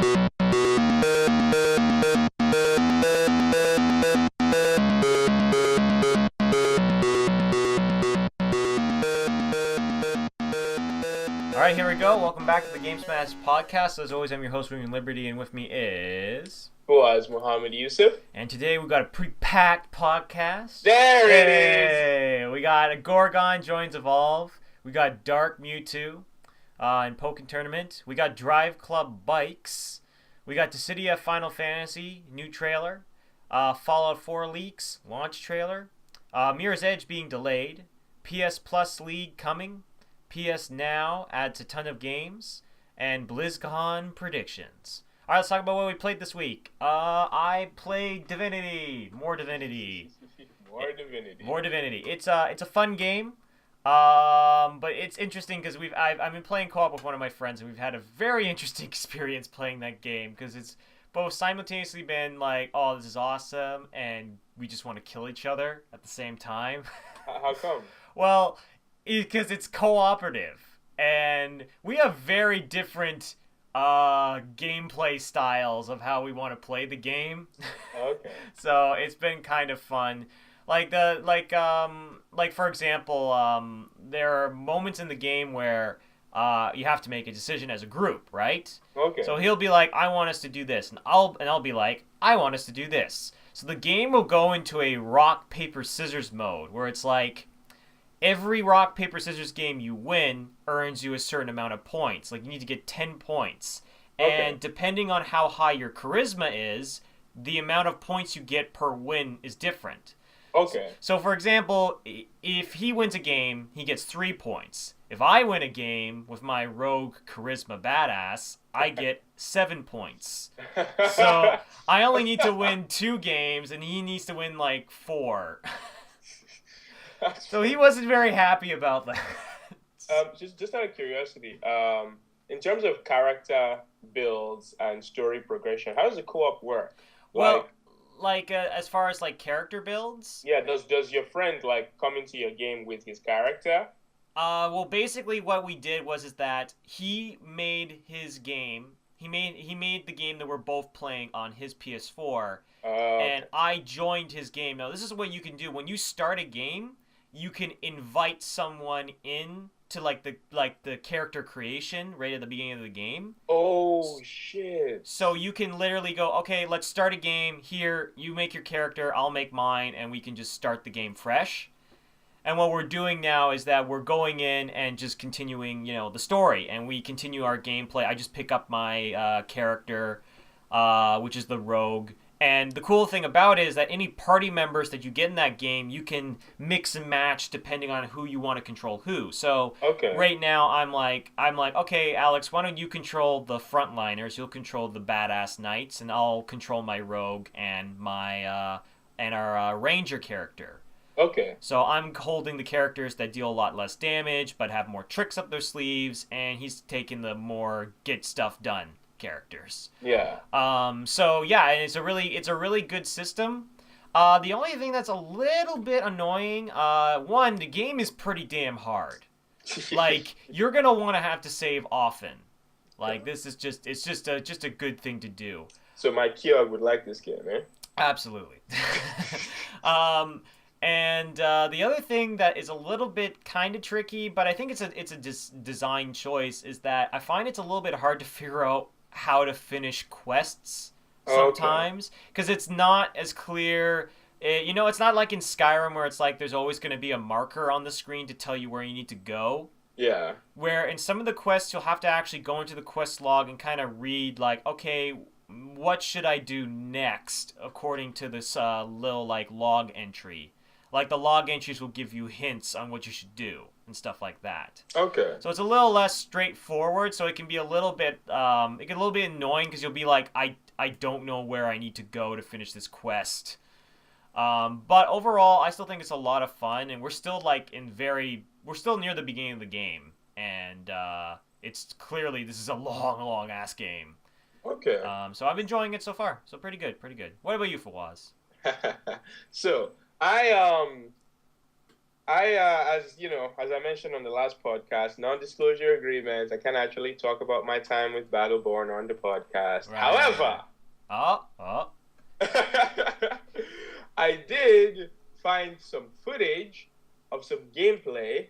Alright, here we go. Welcome back to the Game Smash podcast. As always, I'm your host, William Liberty, and with me is... Was Muhammad Yusuf. And today we got a pretty packed podcast. There it is! We got a Gorgon joins Evolve. We got Dark Mewtwo in Pokken Tournament. We got Drive Club Bikes. We got Dissidia Final Fantasy, new trailer. Fallout 4 leaks, launch trailer. Mirror's Edge being delayed. PS Plus League coming. PS Now adds a ton of games, and BlizzCon predictions. All right, let's talk about what we played this week. I played Divinity. More Divinity. More Divinity. It's a fun game, but it's interesting because I've been playing co-op with one of my friends, and we've had a very interesting experience playing that game because it's both simultaneously been like, oh, this is awesome, and we just want to kill each other at the same time. How come? Well, because it's cooperative, and we have very different gameplay styles of how we want to play the game. Okay. So it's been kind of fun. Like for example, there are moments in the game where you have to make a decision as a group, right? Okay. So he'll be like, I want us to do this, and I'll be like, I want us to do this. So the game will go into a rock paper scissors mode where it's like, every rock, paper, scissors game you win earns you a certain amount of points. Like, you need to get 10 points. Okay. And depending on how high your charisma is, the amount of points you get per win is different. Okay. So, for example, if he wins a game, he gets 3 points. If I win a game with my rogue charisma badass, I get 7 points. So, I only need to win 2 games, and he needs to win, like, 4. So he wasn't very happy about that. Just out of curiosity, in terms of character builds and story progression, how does the co-op work? Well, as far as like character builds. Yeah, does your friend like come into your game with his character? Well, basically what we did is that he made his game. He made the game that we're both playing on his PS4, and I joined his game. Now, this is what you can do when you start a game. You can invite someone in to like the character creation right at the beginning of the game. Oh shit. So you can literally go, okay, let's start a game. Here, you make your character, I'll make mine, and we can just start the game fresh. And what we're doing now is that we're going in and just continuing, the story, and we continue our gameplay. I just pick up my character, which is the rogue. And the cool thing about it is that any party members that you get in that game, you can mix and match depending on who you want to control who. So right now, I'm like, okay, Alex, why don't you control the frontliners? You'll control the badass knights, and I'll control my rogue and my and our ranger character. Okay. So I'm holding the characters that deal a lot less damage, but have more tricks up their sleeves, and he's taking the more get stuff done characters. Yeah. So yeah, and it's a really good system. The only thing that's a little bit annoying, one, the game is pretty damn hard. Like, you're gonna want to have to save often. Like, this is just a good thing to do. So my Kia would like this game, eh? Absolutely. And the other thing that is a little bit kind of tricky, but I think it's a design choice, is that I find it's a little bit hard to figure out how to finish quests sometimes, because it's not as clear. It's not like in Skyrim where it's like there's always going to be a marker on the screen to tell you where you need to go. Yeah. Where in some of the quests you'll have to actually go into the quest log and kind of read like, okay, what should I do next according to this little like log entry. Like, the log entries will give you hints on what you should do and stuff like that. Okay. So it's a little less straightforward, so it can be a little bit annoying because you'll be like, I don't know where I need to go to finish this quest. But overall, I still think it's a lot of fun, and we're still near the beginning of the game, and it's clearly, this is a long ass game. Okay. So I'm enjoying it so far. So pretty good. What about you, Fawaz? So I as you know, as I mentioned on the last podcast, non-disclosure agreement. I can actually talk about my time with Battleborn on the podcast. Right. However, Oh. I did find some footage of some gameplay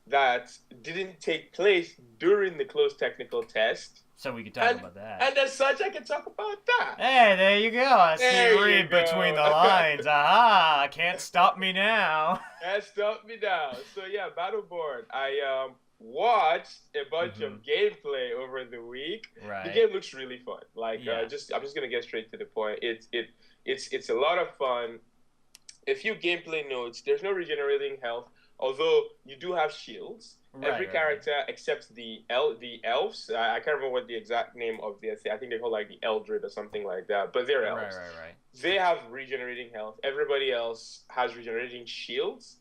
that didn't take place during the closed technical test. So we can talk about that. And as such, I can talk about that. Hey, there you go. I see There you you read go. between the lines. Aha! Can't stop me now. That stopped me down. So yeah, Battleborn. I watched a bunch of gameplay over the week. Right. The game looks really fun. Like Yeah. I'm just gonna get straight to the point. It's a lot of fun. A few gameplay notes. There's no regenerating health, although you do have shields. Every character except the elves. I can't remember what the exact name of the. I think they call like the Eldred or something like that. But they're elves. Right. They have regenerating health. Everybody else has regenerating shields,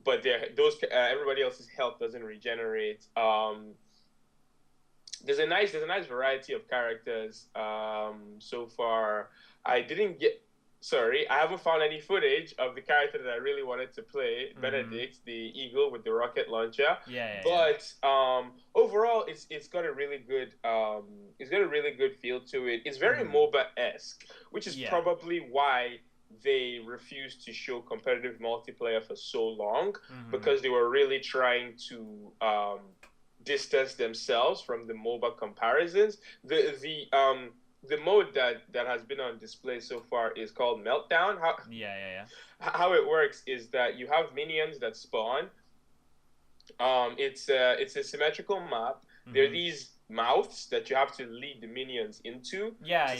but everybody else's health doesn't regenerate. There's a nice variety of characters. So far, I didn't get. Sorry, I haven't found any footage of the character that I really wanted to play, Benedict, the eagle with the rocket launcher. But overall, it's got a really good feel to it. It's very MOBA-esque, which is probably why they refused to show competitive multiplayer for so long, because they were really trying to distance themselves from the MOBA comparisons. The mode that has been on display so far is called Meltdown. How it works is that you have minions that spawn. It's a symmetrical map. There are these mouths that you have to lead the minions into. Yeah.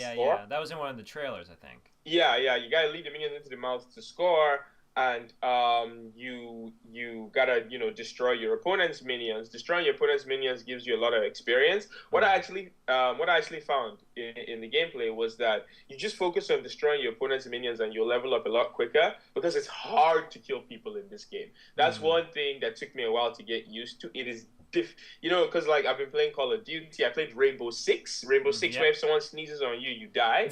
That was in one of the trailers, I think. Yeah. You gotta lead the minions into the mouth to score, and you gotta destroy your opponent's minions. Destroying your opponent's minions gives you a lot of experience. What I actually found in the gameplay was that you just focus on destroying your opponent's minions and you'll level up a lot quicker, because it's hard to kill people in this game. That's one thing that took me a while to get used to. It is because like I've been playing Call of Duty. I played Rainbow Six, where if someone sneezes on you, you die.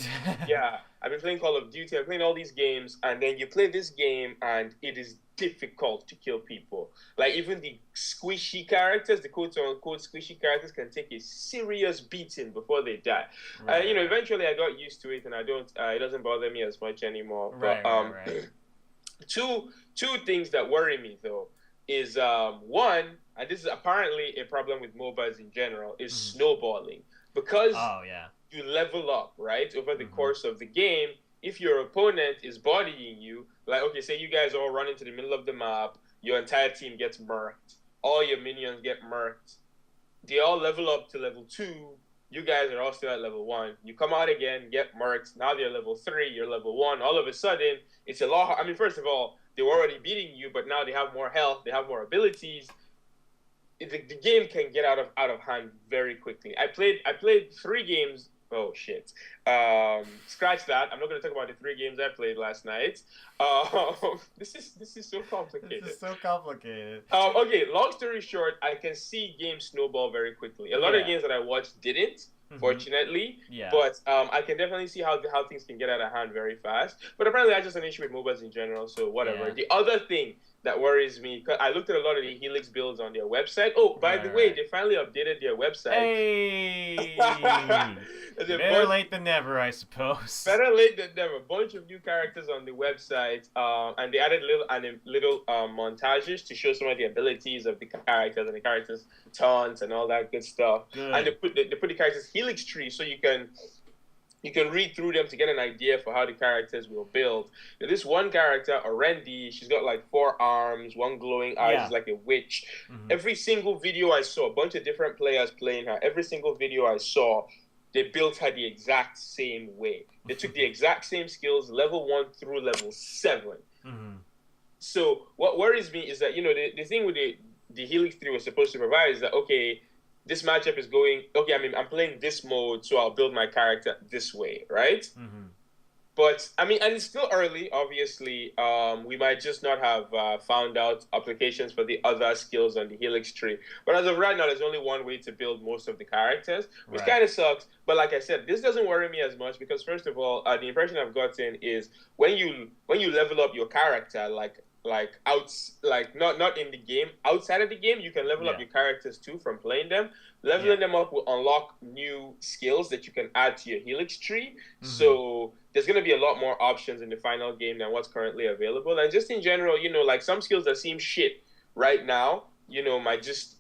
Yeah, I've been playing Call of Duty. I'm playing all these games, and then you play this game, and it is difficult to kill people. Like even the squishy characters, the quote-unquote squishy characters, can take a serious beating before they die. Eventually I got used to it, and I don't. It doesn't bother me as much anymore. Right. Two things that worry me though is one, and this is apparently a problem with MOBAs in general, is snowballing. Because you level up, right, over the course of the game. If your opponent is bodying you, like, okay, say you guys all run into the middle of the map, your entire team gets murked, all your minions get murked, they all level up to level 2, you guys are all still at level 1, you come out again, get murked, now they're level 3, you're level 1, all of a sudden, it's a lot. I mean, first of all, they were already beating you, but now they have more health, they have more abilities. The game can get out of hand very quickly. I played 3 games. Oh shit! Scratch that. I'm not going to talk about the 3 games I played last night. This is so complicated. This is so complicated. Okay. Long story short, I can see games snowball very quickly. A lot of games that I watched didn't. Fortunately, but I can definitely see how things can get out of hand very fast. But apparently, that's just an issue with MOBAs in general. So whatever. The other thing that worries me, because I looked at a lot of the Helix builds on their website. Oh, by the way, they finally updated their website. Hey, better late than never, I suppose. Better late than never. A bunch of new characters on the website, and they added little montages to show some of the abilities of the characters and the characters' taunts and all that good stuff. Good. And they put the characters' Helix tree so you can read through them to get an idea for how the characters will build. Now, this one character, Orendi, she's got like 4 arms, 1 glowing eye, she's like a witch. Every single video I saw, a bunch of different players playing her, every single video I saw, they built her the exact same way. They took the exact same skills, level 1 through level 7. So what worries me is that, the thing with the Helix 3 was supposed to provide is that, okay, this matchup is going, okay, I mean, I'm playing this mode, so I'll build my character this way, right? But, I mean, and it's still early, obviously. We might just not have found out applications for the other skills on the Helix tree. But as of right now, there's only one way to build most of the characters, which kind of sucks. But like I said, this doesn't worry me as much because, first of all, the impression I've gotten is when you level up your character, like not in the game, outside of the game. You can level up Yeah. your characters too from playing them. Yeah. Leveling them up will unlock new skills that you can add to your helix tree. Mm-hmm. So there's going to be a lot more options in the final game than what's currently available. And just in general, like some skills that seem shit right now, might just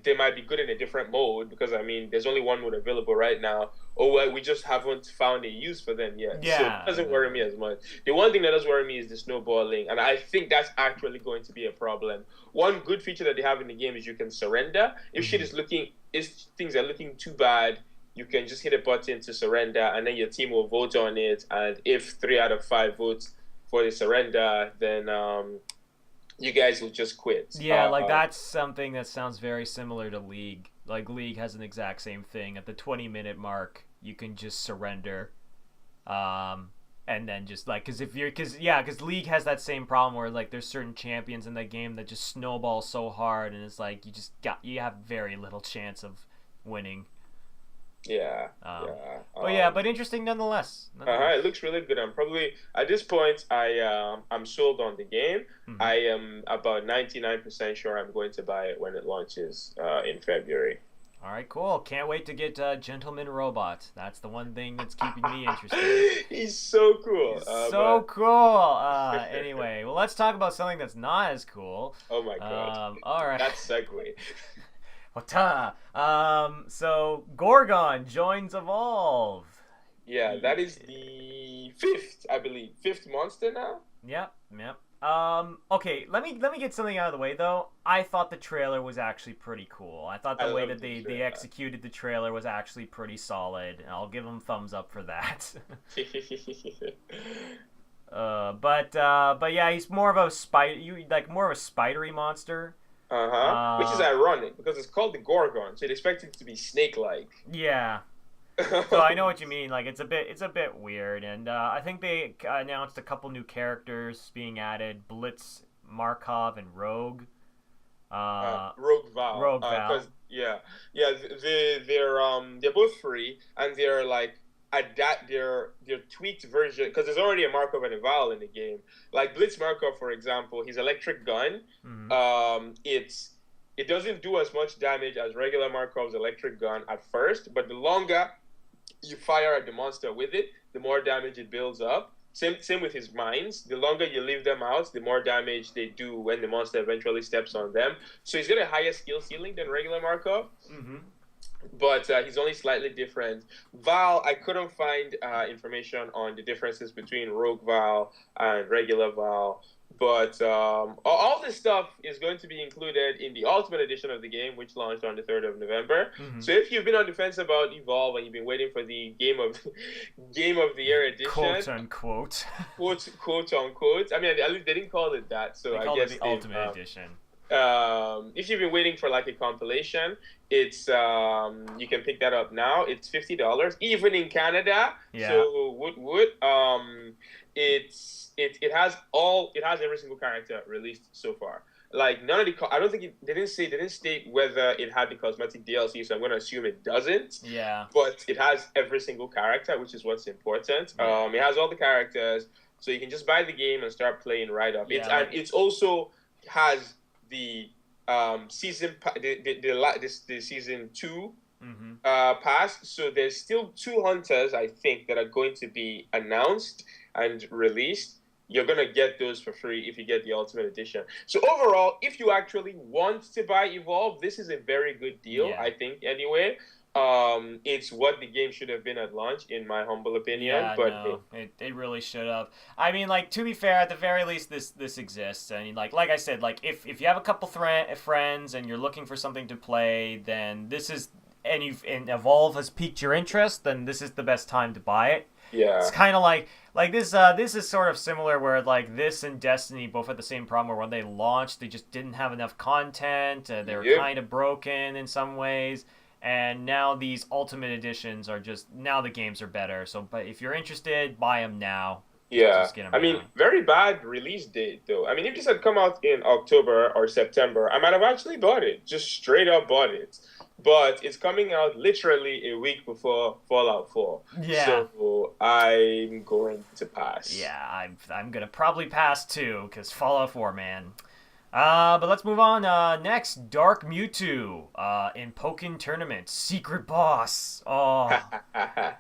they might be good in a different mode, because I mean there's only one mode available right now. Oh well, we just haven't found a use for them yet. So it Yeah. doesn't worry me as much. The one thing that does worry me is the snowballing, and I think that's actually going to be a problem. One good feature that they have in the game is you can surrender. If things are looking too bad, you can just hit a button to surrender, and then your team will vote on it. And if 3 out of 5 votes for the surrender, then you guys will just quit. Yeah, like that's something that sounds very similar to League. Like League has an exact same thing. At the 20-minute mark, you can just surrender, and then just like because League has that same problem where like there's certain champions in that game that just snowball so hard, and it's like you have very little chance of winning. Yeah. But interesting nonetheless. It looks really good. I'm probably at this point. I'm sold on the game. Mhm. I am about 99% sure I'm going to buy it when it launches in February. All right, cool. Can't wait to get Gentleman Robot. That's the one thing that's keeping me interested. He's so cool. Cool. Anyway, well, let's talk about something that's not as cool. Oh my god. All right. That segue. So Gorgon joins Evolve. Yeah, that is the fifth monster now. Yep. Okay, let me get something out of the way though. I thought the trailer was actually pretty cool. I thought the way that they executed the trailer was actually pretty solid, and I'll give them thumbs up for that. But yeah, he's more of a spidery monster. Which is ironic because it's called the Gorgon, so you'd expect it to be snake-like. Yeah. So I know what you mean. Like it's a bit weird, and I think they announced a couple new characters being added: Blitz, Markov, and Rogue. Rogue Val. Rogue Val. They're both free, and they're like they're tweaked version, because there's already a Markov and a Val in the game. Like Blitz Markov, for example, his electric gun, it doesn't do as much damage as regular Markov's electric gun at first, but the longer you fire at the monster with it, the more damage it builds up. Same with his mines. The longer you leave them out, the more damage they do when the monster eventually steps on them. So he's got a higher skill ceiling than regular Markov. But he's only slightly different. Val, I couldn't find information on the differences between Rogue Val and regular Val. But all this stuff is going to be included in the Ultimate Edition of the game, which launched on the 3rd of November. So if you've been on the fence about Evolve and you've been waiting for the Game of the Year edition, quote unquote, I mean, at least they didn't call it that, so I guess it the Ultimate Edition. If you've been waiting for like a compilation, it's you can pick that up now. It's $50, even in Canada. Yeah. So it has every single character released so far. Like none of the I don't think they didn't state whether it had the cosmetic DLC, so I'm going to assume it doesn't. Yeah. But it has every single character, which is what's important. Yeah. It has all the characters, so you can just buy the game and start playing right up. Yeah, and it also has the season the season 2 pass. So there's still 2 hunters, I think, that are going to be announced and released. You're gonna get those for free if you get the Ultimate Edition. So overall, if you actually want to buy Evolve, this is a very good deal. Yeah. I think anyway. It's what the game should have been at launch, in my humble opinion. Yeah, but no, it really should have. I mean, like, to be fair, at the very least, this exists. I mean, like I said, like if you have a couple friends and you're looking for something to play, then this is, and Evolve has piqued your interest, then this is the best time to buy it. Yeah. It's kind of like this is sort of similar, where like this and Destiny both had the same problem, where when they launched, they just didn't have enough content. They were kind of broken in some ways. And now these Ultimate Editions are just, now the games are better. So, but if you're interested, buy them now. Yeah, Just get him I mean, down. very bad release date though. I mean, if this had come out in October or September, I might have actually bought it, just straight up bought it. But it's coming out literally a week before Fallout 4, Yeah. so I'm going to pass. Yeah, I'm gonna probably pass too, because Fallout 4, man. But let's move on. Next, Dark Mewtwo. In Pokken Tournament, Secret Boss. Oh,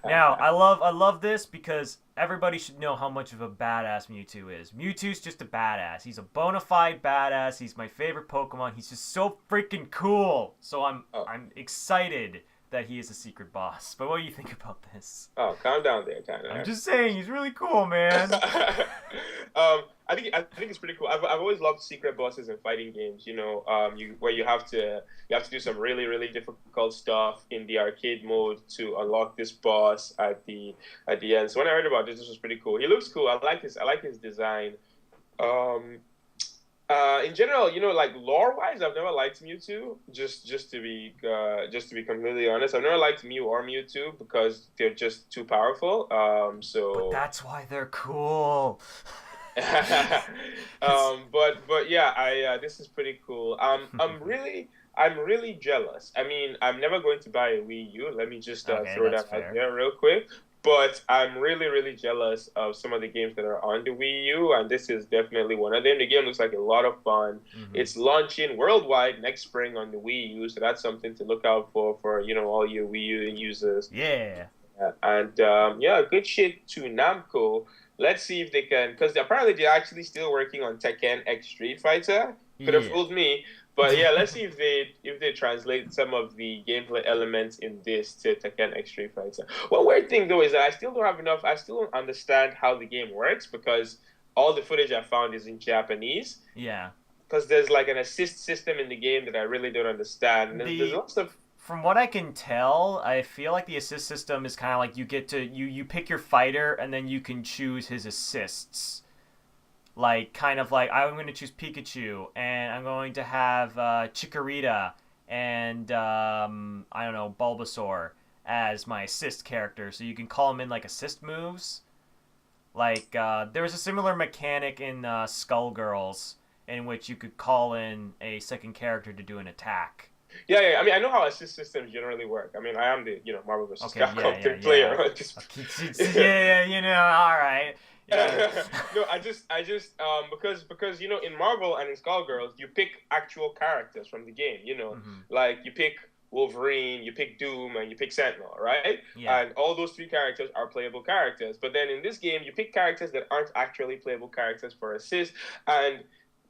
now I love this because everybody should know how much of a badass Mewtwo is. Mewtwo's just a badass. He's a bona fide badass. He's my favorite Pokemon. He's just so freaking cool. So I'm Oh, I'm excited that he is a secret boss. But what do you think about this? oh, calm down there, I'm Tanner. just saying, he's really cool, man. I think it's pretty cool. I've always loved secret bosses in fighting games. You where you have to do some really really difficult stuff in the arcade mode to unlock this boss at the end. So when I heard about this was pretty cool. He looks cool. I like his design. Um, in general, like lore wise, I've never liked Mewtwo. Just to be completely honest, I've never liked Mew or Mewtwo because they're just too powerful. But that's why they're cool. But yeah, I this is pretty cool. I'm really jealous. I mean, I'm never going to buy a Wii U. Let me just Okay, throw that's that out fair. there real quick. But I'm really, really jealous of some of the games that are on the Wii U, and this is definitely one of them. The game looks like a lot of fun. Hmm. It's launching worldwide next spring on the Wii U, so that's something to look out for all your Wii U users. Yeah. And yeah, good shit to Namco. Let's see if they can, because apparently they're actually still working on Tekken X Street Fighter. Could have Yeah. fooled me, but yeah, let's see if they translate some of the gameplay elements in this to Tekken X Street Fighter. One weird thing though is that I still don't have enough. I still don't understand how the game works because all the footage I found is in Japanese. Yeah. Because there's like an assist system in the game that I really don't understand, and there's The lots of From what I can tell, I feel like the assist system is kind of like you pick your fighter and then you can choose his assists. Like kind of like I'm going to choose Pikachu and I'm going to have Chikorita and I don't know, Bulbasaur as my assist character, so you can call them in like assist moves. Like there was a similar mechanic in Skullgirls in which you could call in a second character to do an attack. Yeah. I mean, I know how assist systems generally work. I mean, I am the Marvel vs. Okay, Capcom yeah, player yeah. on this. Okay, yeah, all right. Yeah. No, I just because in Marvel and in Skullgirls you pick actual characters from the game. Hmm. Like you pick Wolverine, you pick Doom, and you pick Sentinel, right? Yeah. And all those three characters are playable characters. But then in this game, you pick characters that aren't actually playable characters for assist, and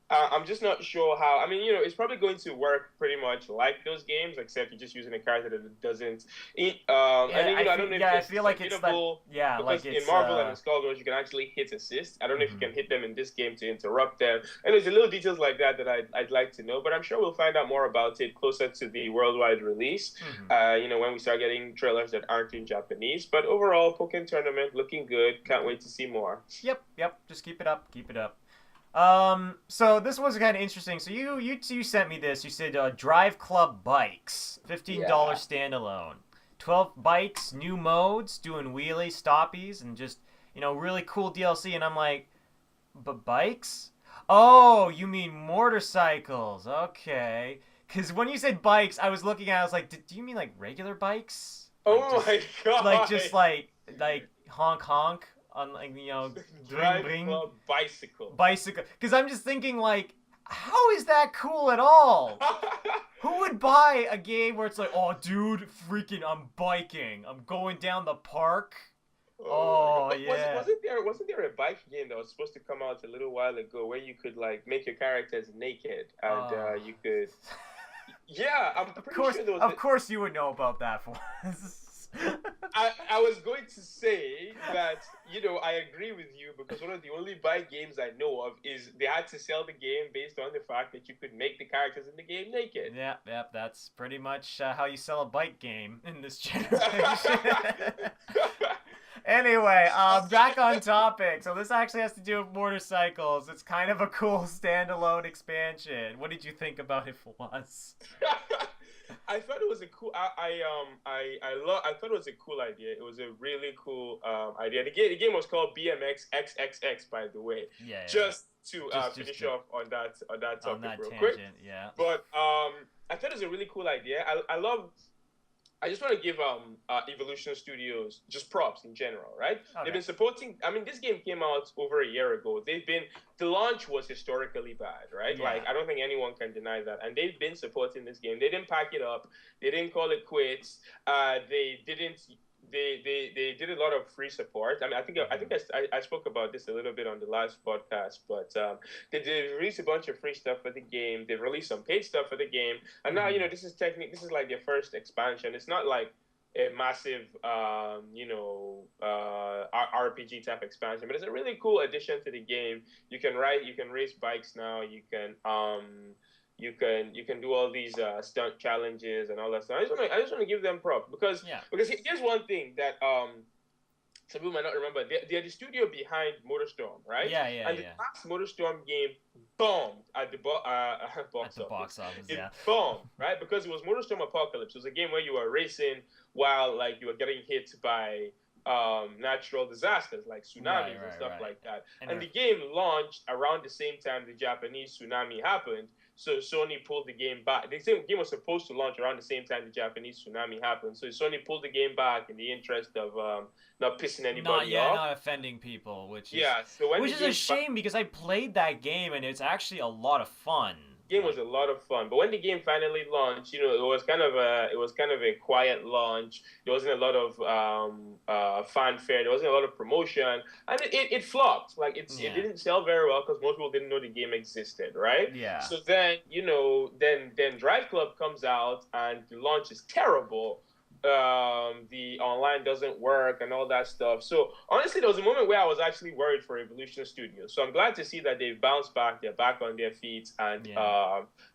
I'm just not sure how. I mean, it's probably going to work pretty much like those games, except you're just using a character that doesn't. And then I don't know if I it's feel like it's that. hittable Yeah, because like in it's Marvel and in Skullgirls you can actually hit assist. I don't know if you mhm. can hit them in this game to interrupt them. And there's a little details like that I'd like to know, but I'm sure we'll find out more about it closer to the worldwide release. Mhm. When we start getting trailers that aren't in Japanese. But overall, Pokken Tournament looking good. Can't wait to see more. Yep. Just keep it up. Keep it up. So this was kind of interesting. So you sent me this. You said Drive Club Bikes, $15 Yeah. standalone, 12 bikes, new modes, doing wheelies, stoppies, and just really cool DLC. And I'm like, but bikes? Oh, you mean motorcycles? Okay. Because when you said bikes, I was looking at. I was like, do you mean like regular bikes? Oh my Like god! just like honk honk on like bring Drive bring Club Bicycle. bicycle, because I'm just thinking like, how is that cool at all? Who would buy a game where it's like, oh dude, freaking I'm biking, I'm going down the park? Oh Oh my god! yeah. Wasn't there a bike game that was supposed to come out a little while ago where you could like make your characters naked and Oh. you could. Yeah, I'm Of pretty course, sure there was. of course you would know about that for once. I was going to say that I agree with you because one of the only bike games I know of is they had to sell the game based on the fact that you could make the characters in the game naked. Yep, that's pretty much how you sell a bike game in this generation. Anyway, back on topic. So this actually has to do with motorcycles. It's kind of a cool standalone expansion. What did you think about it, was? I thought it was a cool. I thought it was a cool idea. It was a really cool idea. The game was called BMX XXX, by the way. Yeah, yeah. Just to Just finish to, off on that on topic that real quick. tangent, yeah. But I thought it was a really cool idea. I love. I just want to give Evolution Studios just props in general, right? Okay. They've been supporting. I mean, this game came out over a year ago. The launch was historically bad, right? Yeah. Like I don't think anyone can deny that. And they've been supporting this game. They didn't pack it up. They didn't call it quits. They didn't. They did a lot of free support. I mean, I spoke about this a little bit on the last podcast, but they released a bunch of free stuff for the game. They've released some paid stuff for the game, and now this is like their first expansion. It's not like a massive RPG type expansion, but it's a really cool addition to the game. You can race bikes now. You can do all these stunt challenges and all that stuff. I just want to give them props because here's one thing that some people might not remember. They're the studio behind MotorStorm, right? Yeah. And the last MotorStorm game bombed at the box office. It bombed, right? Because it was MotorStorm Apocalypse. It was a game where you were racing while like you were getting hit by natural disasters like tsunamis and stuff like that. And the game launched around the same time the Japanese tsunami happened. So Sony pulled the game back. The game was supposed to launch around the same time the Japanese tsunami happened. So Sony pulled the game back in the interest of not pissing anybody off. Not offending people, which is a shame because I played that game and it's actually a lot of fun. The game was a lot of fun, but when the game finally launched, it was kind of a quiet launch. There wasn't a lot of fanfare. There wasn't a lot of promotion, and it flopped. Like it didn't sell very well because most people didn't know the game existed, right? Yeah. So then then Drive Club comes out and the launch is terrible. The online doesn't work and all that stuff. So honestly, there was a moment where I was actually worried for Evolution Studios. So I'm glad to see that they've bounced back. They're back on their feet, and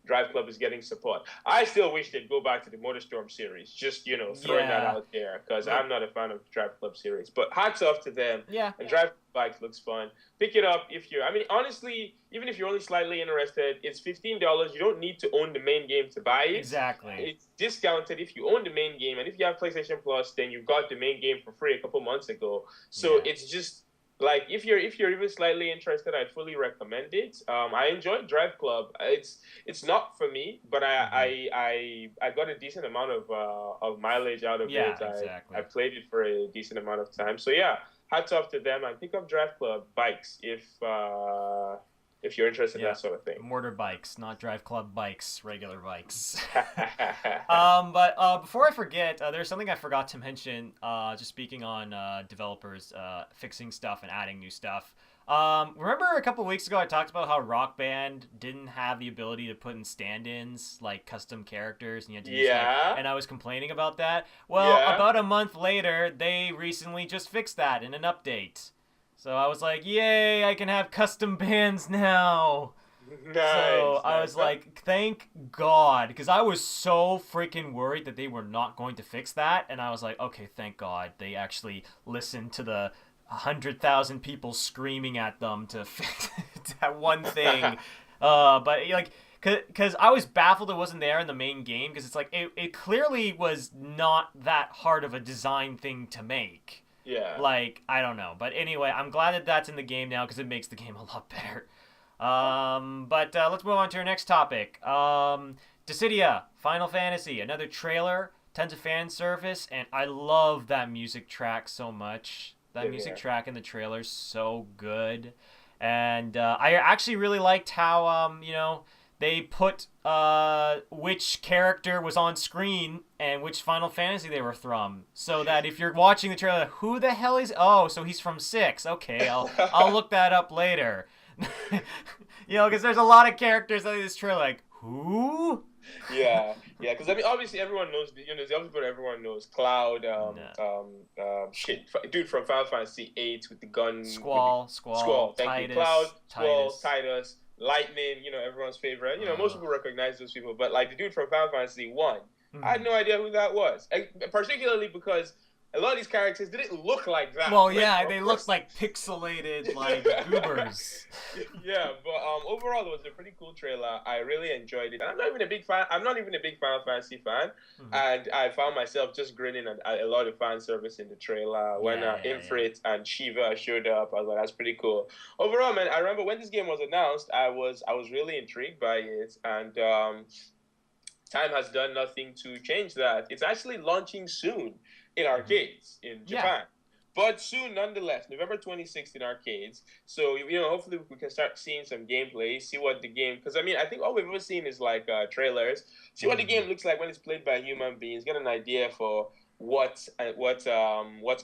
Drive Club is getting support. I still wish they'd go back to the MotorStorm series. Just throwing that out there because I'm not a fan of the Drive Club series. But hats off to them. Yeah. And Drive Bikes looks fun. Pick it up if you're. I mean, honestly, even if you're only slightly interested, it's $15. You don't need to own the main game to buy it. Exactly. It's discounted if you own the main game, and if you have PlayStation Plus, then you got the main game for free a couple months ago. So it's just like if you're even slightly interested, I'd fully recommend it. I enjoyed Drive Club. It's not for me, but I got a decent amount of mileage out of it. Exactly. I played it for a decent amount of time. So yeah. Hats off to them, and pick up Drive Club bikes if you're interested in that sort of thing. Mortar bikes, not Drive Club bikes, regular bikes. But before I forget, there's something I forgot to mention. Just speaking on developers fixing stuff and adding new stuff. Remember a couple weeks ago I talked about how Rock Band didn't have the ability to put in stand-ins, like custom characters, and you had to use and I was complaining about that. Well, about a month later, they recently just fixed that in an update. So I was like, yay, I can have custom bands now. So I was like, thank God, because I was so freaking worried that they were not going to fix that, and I was like, okay, thank God they actually listened to the 100,000 people screaming at them to fix that one thing. But like, because I was baffled it wasn't there in the main game, because it's like it clearly was not that hard of a design thing to make. Yeah. Like, I don't know. But anyway, I'm glad that that's in the game now because it makes the game a lot better. But let's move on to our next topic. Dissidia, Final Fantasy, another trailer, tons of fan service, and I love that music track so much. That music track in the trailer's so good. And I actually really liked how, they put which character was on screen and which Final Fantasy they were from, so that if you're watching the trailer, who the hell is? Oh, so he's from 6. Okay, I'll look that up later. Because there's a lot of characters in this trailer. Like, who? Yeah. Because I mean, obviously everyone knows. The obvious people everyone knows. Cloud. Dude from Final Fantasy 8 with the gun. Squall. Thank Titus, you. Cloud. Squall. Titus. Lightning, everyone's favorite. Most people recognize those people, but like the dude from Final Fantasy 1, I had no idea who that was. Particularly because a lot of these characters didn't look like that. Well, Like, yeah, of they look course. like pixelated, like goobers. Yeah, but overall it was a pretty cool trailer. I really enjoyed it. And I'm not even a big fan. I'm not even a big Final Fantasy fan, Mhm. and I found myself just grinning at a lot of fan service in the trailer when Yeah, yeah, yeah. Infrit and Shiva showed up. I was like, that's pretty cool. Overall, man, I remember when this game was announced, I was really intrigued by it, and time has done nothing to change that. It's actually launching soon in Mhm. arcades in Yeah. Japan. But soon, nonetheless, November 26th in arcades. So, hopefully we can start seeing some gameplay, see what the game, because I mean, I think all we've ever seen is like trailers. See what the Mhm. game looks like when it's played by human beings, get an idea for what's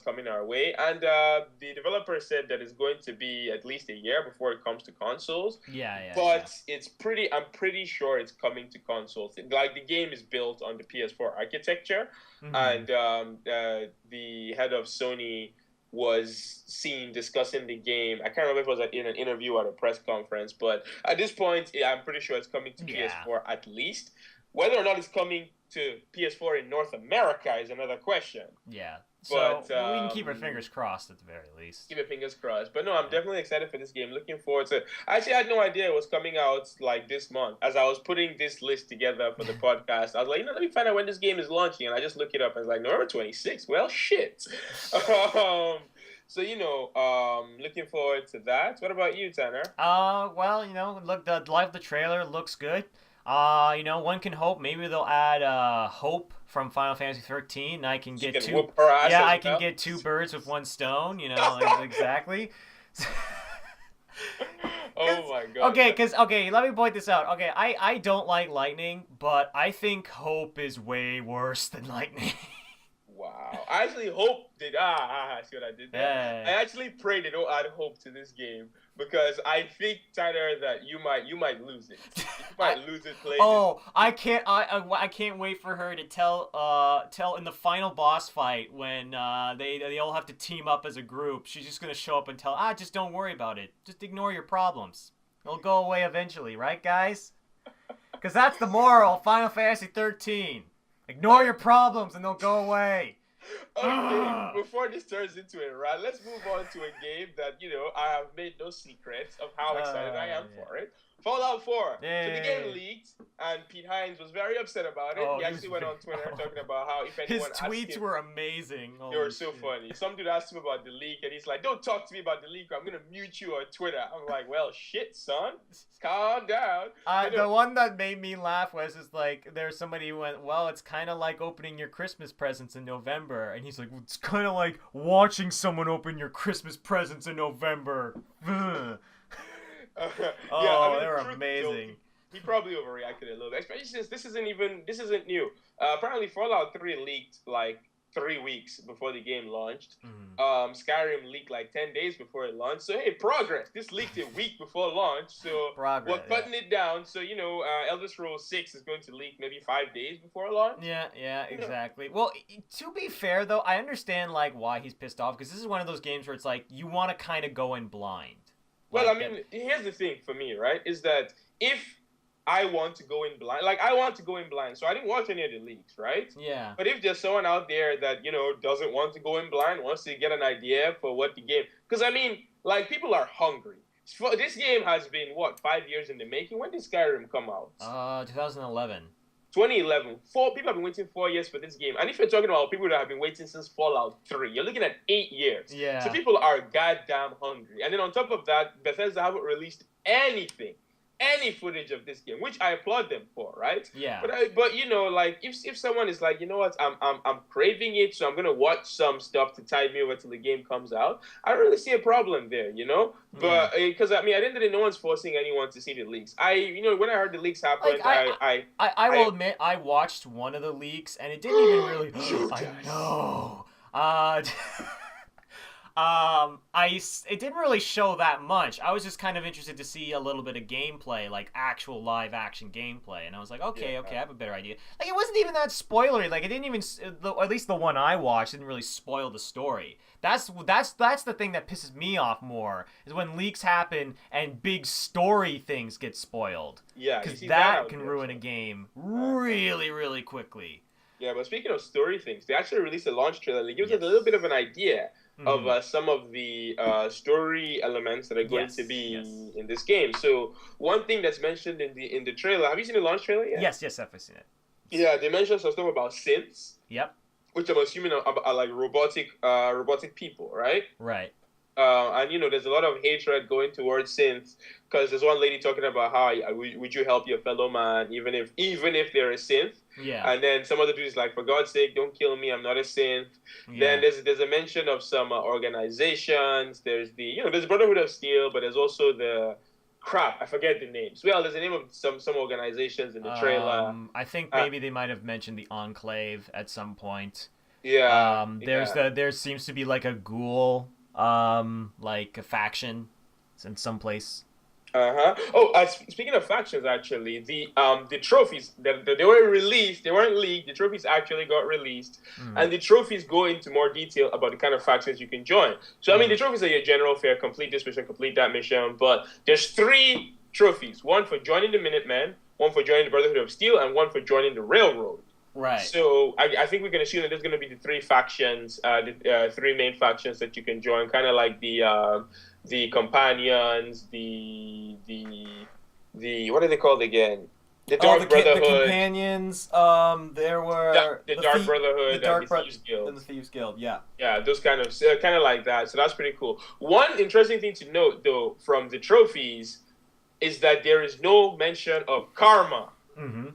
coming our way. And the developer said that it's going to be at least a year before it comes to consoles, Yeah, yeah, yeah. but I'm pretty sure it's coming to consoles. Like the game is built on the PS4 architecture, Mhm. and the head of Sony was seen discussing the game. I can't remember if it was in an interview or a press conference, but at this point, yeah, I'm pretty sure it's coming to Yeah. PS4 at least. Whether or not it's coming to PS4 in North America is another question. Yeah. So But we can keep our fingers crossed at the very least. keep your fingers crossed. But no, I'm Yeah. definitely excited for this game. Looking forward to it. I actually had no idea it was coming out like this month. As I was putting this list together for the podcast, I was like, let me find out when this game is launching. And I just look it up and it's like November 26th. Well, shit. um, so, looking forward to that. What about you, Tanner? Well, look, the trailer looks good. One can hope maybe they'll add Hope from Final Fantasy 13. And I can She get can two. whoop her ass Yeah, as I can well. get two birds with one stone. Exactly. Oh my god. Okay, let me point this out. Okay, I don't like lightning, but I think Hope is way worse than lightning. Wow. I actually hope I see what I did there. Yeah. I actually pray they don't add hope to this game because I think, Tyler, that you might lose it. You I, might lose it playing oh, I can't wait for her to tell in the final boss fight when they all have to team up as a group. She's just gonna show up and tell, just don't worry about it. Just ignore your problems. It'll go away eventually, right, guys? Because that's the moral. Final Fantasy 13. Ignore your problems and they'll go away. Okay, before this turns into a rant, let's move on to a game that, I have made no secrets of how excited I am Yeah. for it. Fallout 4. So the game Yay. leaked, and Pete Hines was very upset about it. Oh, He he was actually went on Twitter oh. talking about how if His anyone asked tweets him, were amazing. they were Holy so shit. funny. Some dude asked him about the leak, and he's like, "Don't talk to me about the leak. Or I'm gonna mute you on Twitter." I'm like, "Well, shit, son, calm down." The one that made me laugh was just like there's somebody who went, well, it's kind of like opening your Christmas presents in November, and he's like, well, it's kind of like watching someone open your Christmas presents in November. Yeah, Oh, I they mean, were truth be told, amazing. he probably overreacted a little bit, especially since this isn't new. Apparently, Fallout 3 leaked like 3 weeks before the game launched. Mm. Skyrim leaked like 10 days before it launched. So hey, progress. This leaked a week before launch, so Progress, we're cutting it down. So Elder Scrolls 6 is going to leak maybe 5 days before launch. Yeah, exactly. Well, to be fair though, I understand like why he's pissed off because this is one of those games where it's like you want to kind of go in blind. Well, Like I mean, here's the thing for me, right? Is that if I want to go in blind, like I want to go in blind, so I didn't watch any of the leaks, right? yeah. But if there's someone out there that doesn't want to go in blind, wants to get an idea for what the game, because I mean, like people are hungry. This game has been what 5 years in the making. When did Skyrim come out? 2011. 2011. People have been waiting 4 years for this game, and if you're talking about people that have been waiting since Fallout 3, you're looking at 8 years. Yeah. So people are goddamn hungry, and then on top of that, Bethesda haven't released anything, any footage of this game, which I applaud them for, right? Yeah. But like if someone is like, you know what, I'm craving it, so I'm gonna watch some stuff to tide me over till the game comes out. I don't really see a problem there, But because I mean, at the end of the day, no one's forcing anyone to see the leaks. When I heard the leaks happen, Like, I will admit I watched one of the leaks and it didn't even really. I know. It didn't really show that much. I was just kind of interested to see a little bit of gameplay, like actual live action gameplay, and I was like, okay, I have a better idea. Like it wasn't even that spoilery. Like it didn't even, at least the one I watched didn't really spoil the story. That's the thing that pisses me off more is when leaks happen and big story things get spoiled. Yeah, because that can ruin a game really, really quickly. Yeah, but speaking of story things, they actually released a launch trailer. It gives us a little Yes. bit of an idea of Mm-hmm. some of the story elements that are going to Yes. be Yes. in this game. So one thing that's mentioned in the trailer. Have you seen the launch trailer yet? Yes. Yes. I've seen it. Yeah, they mentioned some stuff about synths, Yep. which I'm assuming are like robotic people, right? Right. And there's a lot of hatred going towards synths because there's one lady talking about how would you help your fellow man even if they're a synth, Yeah. and then some other dude's like, for God's sake, don't kill me, I'm not a synth. Then Yeah. there's a mention of some organizations. There's there's Brotherhood of Steel, but there's also the crap, I forget the names. Well, there's the name of some organizations in the trailer. I think Uh, maybe they might have mentioned the Enclave at some point. yeah, There's yeah. there seems to be like a ghoul, like a faction, in some place. Uh-huh. Oh, speaking of factions, actually, the trophies that they were released, they weren't leaked. The trophies actually got released, Mm. and the trophies go into more detail about the kind of factions you can join. So, I mean, Mm. the trophies are your general fare: complete this mission, complete that mission. But there's three trophies: one for joining the Minutemen, one for joining the Brotherhood of Steel, and one for joining the Railroad. Right. So I think we can assume that there's going to be the three factions, the three main factions that you can join, kind of like the companions, the what are they called again? The Oh, Dark the Brotherhood, companions. There were the Dark the Brotherhood, and the dark Thieves and Guild. the thieves guild. Yeah. Yeah, those kind of like that. So that's pretty cool. One interesting thing to note, though, from the trophies is that there is no mention of karma. Mm-hmm.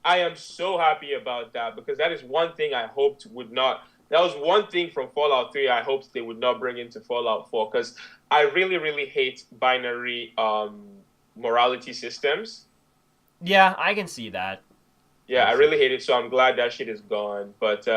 I am so happy about that because that is one thing I hoped would not. That was one thing from Fallout 3 I hoped they would not bring into Fallout 4 because I really, really hate binary morality systems. Yeah, I can see that. I Yeah, can I see really that. hate it, so I'm glad that shit is gone. But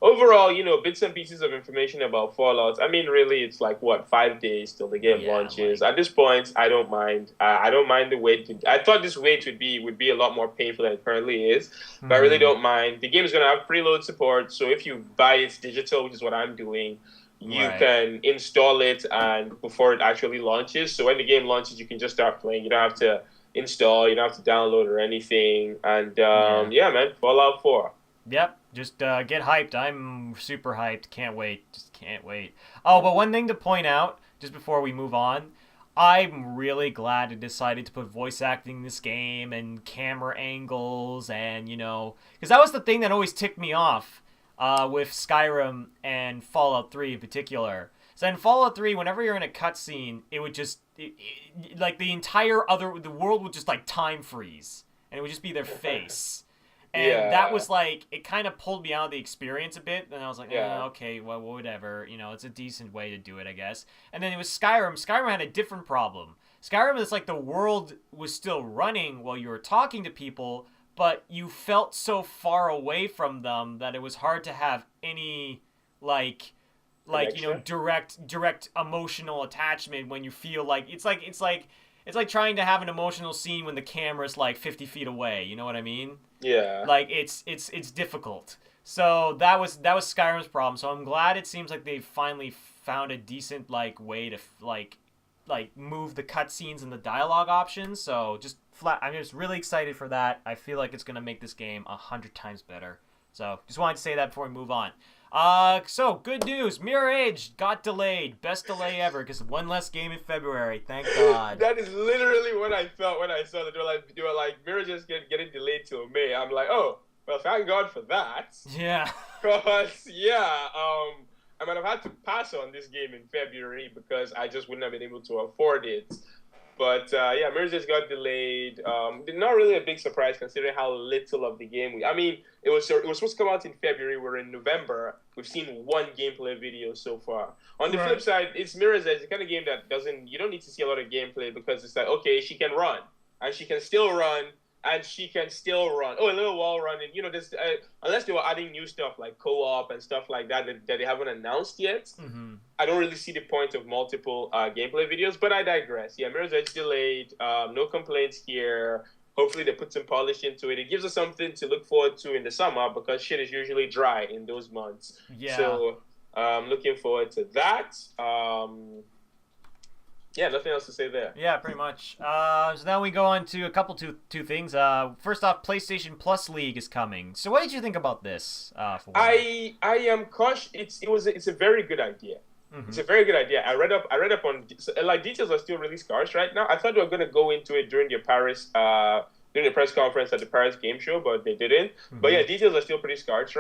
overall, bits and pieces of information about Fallout. I mean, really, it's like what, 5 days till the game Yeah, launches. like. At this point, I don't mind. I don't mind the wait. I thought this wait would be a lot more painful than it currently is, but I really Mm-hmm. don't mind. The game is gonna have preload support, so if you buy it digital, which is what I'm doing, you Right. can install it and before it actually launches. So when the game launches, you can just start playing. You don't have to install, you don't have to download or anything. And Yeah. yeah, man, Fallout 4. Yep. Just get hyped. I'm super hyped. Can't wait. Just can't wait. Oh, but one thing to point out just before we move on, I'm really glad it decided to put voice acting in this game and camera angles and because that was the thing that always ticked me off with Skyrim and Fallout 3 in particular. So in Fallout 3, whenever you're in a cutscene, it would just like the world would just like time freeze and it would just be their face. And that Yeah, was like, it kind of pulled me out of the experience a bit. And I was like, yeah. okay, well, whatever. It's a decent way to do it, I guess. And then it was Skyrim. Skyrim had a different problem. Skyrim is like the world was still running while you were talking to people, but you felt so far away from them that it was hard to have any, like, Connection. direct emotional attachment when you feel like it's like trying to have an emotional scene when the camera's like 50 feet away. You know what I mean? Yeah. Like it's difficult. So that was Skyrim's problem. So I'm glad it seems like they've finally found a decent like way to like move the cutscenes and the dialogue options. So just flat, I'm just really excited for that. I feel like it's gonna make this game 100 times better. So just wanted to say that before we move on. So good news. Mirror Edge got delayed. Best delay ever because one less game in February. Thank God. That is literally what I felt when I saw that they were like Mirror just getting delayed till May. I'm like, oh, well, thank God for that. Yeah. Cause yeah, I might have had to pass on this game in February because I just wouldn't have been able to afford it. But yeah, Mirror's just got delayed. Not really a big surprise considering how little of the game I mean, it was supposed to come out in February. We're in November. We've seen one gameplay video so far. On the flip Right. side, it's Mirror's Edge, the kind of game that doesn't. You don't need to see a lot of gameplay because it's like, okay, she can run and she can still run and she can still run. Oh, a little wall running. This unless they were adding new stuff like co-op and stuff like that they haven't announced yet. Mm-hmm. I don't really see the point of multiple gameplay videos, but I digress. Yeah, Mirror's Edge delayed. No complaints here. Hopefully they put some polish into it. It gives us something to look forward to in the summer because shit is usually dry in those months. Yeah. So looking forward to that. Yeah, nothing else to say there. Yeah, pretty much. So now we go on to a couple two things. First off, PlayStation Plus League is coming. So what did you think about this? For one. I am cautious. It's a very good idea. It's Mm-hmm. a very good idea. I read up on like details are still really scarce right now. I thought we were going to go into it during the press conference at the Paris Game Show, but they didn't. But Mm-hmm. yeah, details are still pretty scarce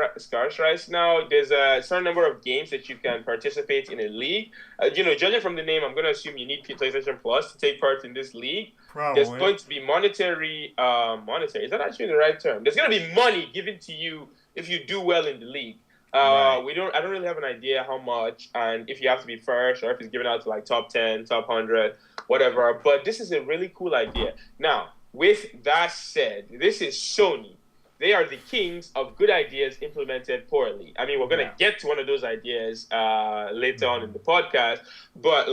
right now. There's a certain number of games that you can participate in a league. Judging from the name, I'm going to assume you need PlayStation Plus to take part in this league. There's Probably. going to be monetary. Is that actually the right term? There's going to be money given to you if you do well in the league. Right. I don't really have an idea how much, and if you have to be first, or if it's given out to like top 10, top 100, whatever. But this is a really cool idea. Now, with that said, this is Sony. They are the kings of good ideas implemented poorly. I mean, we're gonna Yeah. get to one of those ideas later on in the podcast, but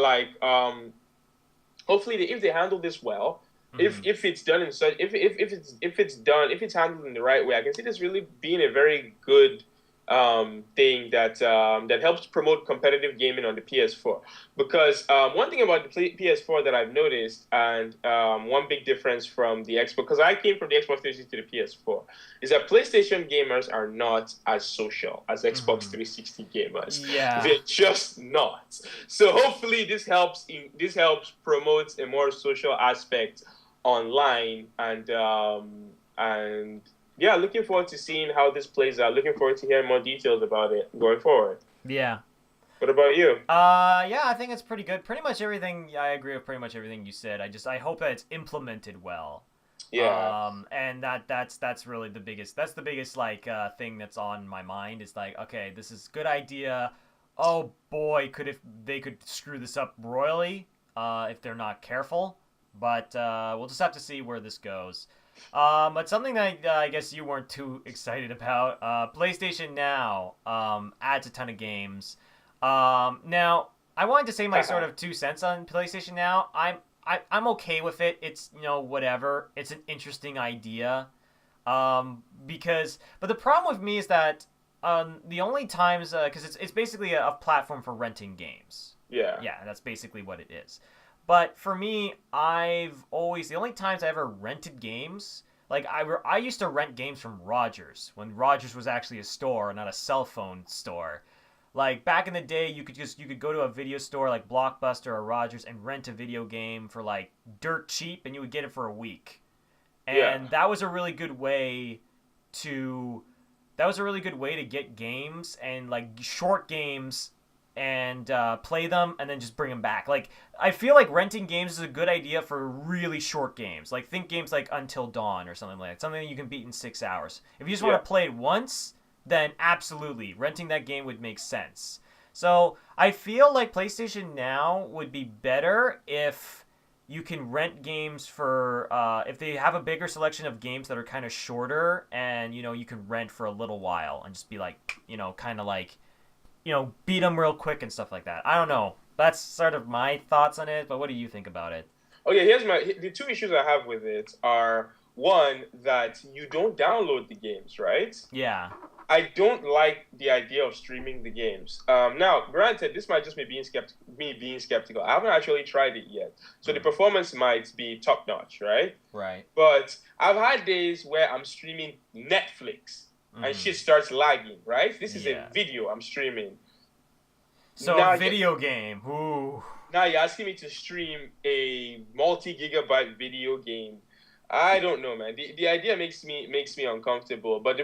hopefully, if they handle this well, Mm-hmm. if it's done in such if it's handled in the right way, I can see this really being a very good thing that helps promote competitive gaming on the PS4. Because one thing about the PS4 that I've noticed, and one big difference from the Xbox, because I came from the Xbox 360 to the PS4, is that PlayStation gamers are not as social as Xbox Mm-hmm. 360 gamers. Yeah. They're just not. So hopefully this helps promote a more social aspect online, and yeah, looking forward to seeing how this plays out. Looking forward to hearing more details about it going forward. Yeah. What about you? Yeah, I think it's pretty good. Pretty much everything. Yeah, I agree with pretty much everything you said. I hope that it's implemented well. Yeah, And that's really the biggest. That's the biggest thing that's on my mind. Is like, okay, this is a good idea. Oh boy, could if they could screw this up royally, if they're not careful. But we'll just have to see where this goes. But something that I guess you weren't too excited about, PlayStation Now adds a ton of games. Now I wanted to say my sort of 2 cents on PlayStation Now. I'm okay with it. It's whatever. It's an interesting idea. But the problem with me is that the only times because it's basically a platform for renting games. yeah, Yeah, that's basically what it is. But for me, the only times I ever rented games, like I used to rent games from Rogers when Rogers was actually a store, not a cell phone store. Like back in the day, you could go to a video store like Blockbuster or Rogers and rent a video game for like dirt cheap, and you would get it for a week. yeah, And that was a really good way to get games and like short games and play them and then just bring them back. Like I feel like renting games is a good idea for really short games. Like think games like Until Dawn or something like that. Something that you can beat in 6 hours. If you just want yeah, to play it once, then absolutely renting that game would make sense. So I feel like PlayStation Now would be better if you can rent games for if they have a bigger selection of games that are kind of shorter and you can rent for a little while and just be like kind of like beat them real quick and stuff like that. I don't know. That's sort of my thoughts on it, but what do you think about it? Okay, the two issues I have with it are one, that you don't download the games, right? Yeah. I don't like the idea of streaming the games. Now, granted, this might just be me being skeptical. I haven't actually tried it yet, so the Mm. performance might be top notch, right? Right. But I've had days where I'm streaming Netflix and Mm. shit starts lagging, right? This is a Yeah. video I'm streaming. So Now, a video game. Ooh. now you're asking me to stream a multi-gigabyte video game. I don't know, man. The idea makes me uncomfortable. But the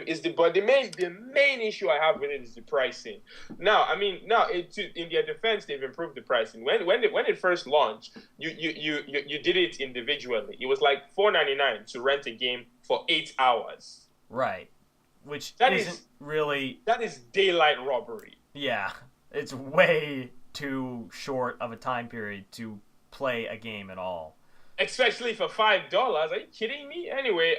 main issue I have with it is the pricing. Now, I mean, in their defense, they've improved the pricing. When it first launched, you did it individually. It was like $4.99 to rent a game for 8 hours. Right. Which That isn't is really. that is daylight robbery. Yeah. It's way too short of a time period to play a game at all. Especially for $5. Are you kidding me? Anyway,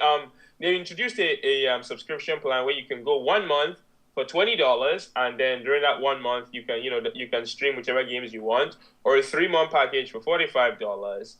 they introduced a subscription plan where you can go 1 month for $20, and then during that 1 month you can stream whichever games you want, or a 3 month package for $45.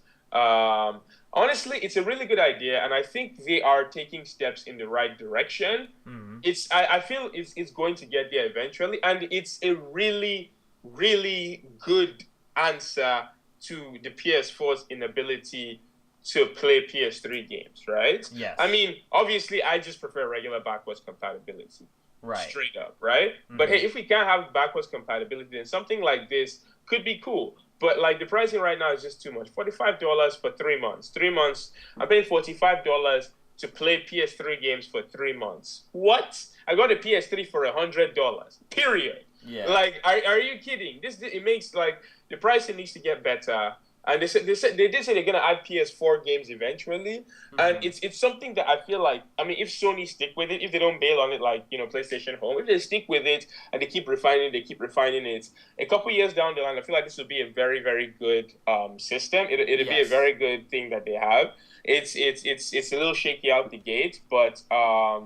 Honestly, it's a really good idea, and I think they are taking steps in the right direction. Mm-hmm. I feel it's going to get there eventually, and it's a really, really good answer to the PS4's inability to play PS3 games, right? Yes. I mean, obviously, I just prefer regular backwards compatibility. Right. Straight up, right? But hey, if we can't have backwards compatibility, then something like this could be cool. But like the pricing right now is just too much. $45 for 3 months. 3 months. I'm paying $45 to play PS3 games for 3 months. What? I got a PS3 for $100. Period. Yeah. Like, are you kidding? This it makes like the pricing needs to get better. And they did say they're gonna add PS4 games eventually, and it's something that I feel like, I mean, if Sony stick with it, if they don't bail on it like PlayStation Home, if they stick with it and they keep refining it, a couple years down the line, I feel like this will be a very, very good system. It'll be a very good thing that they have. It's a little shaky out the gate, but I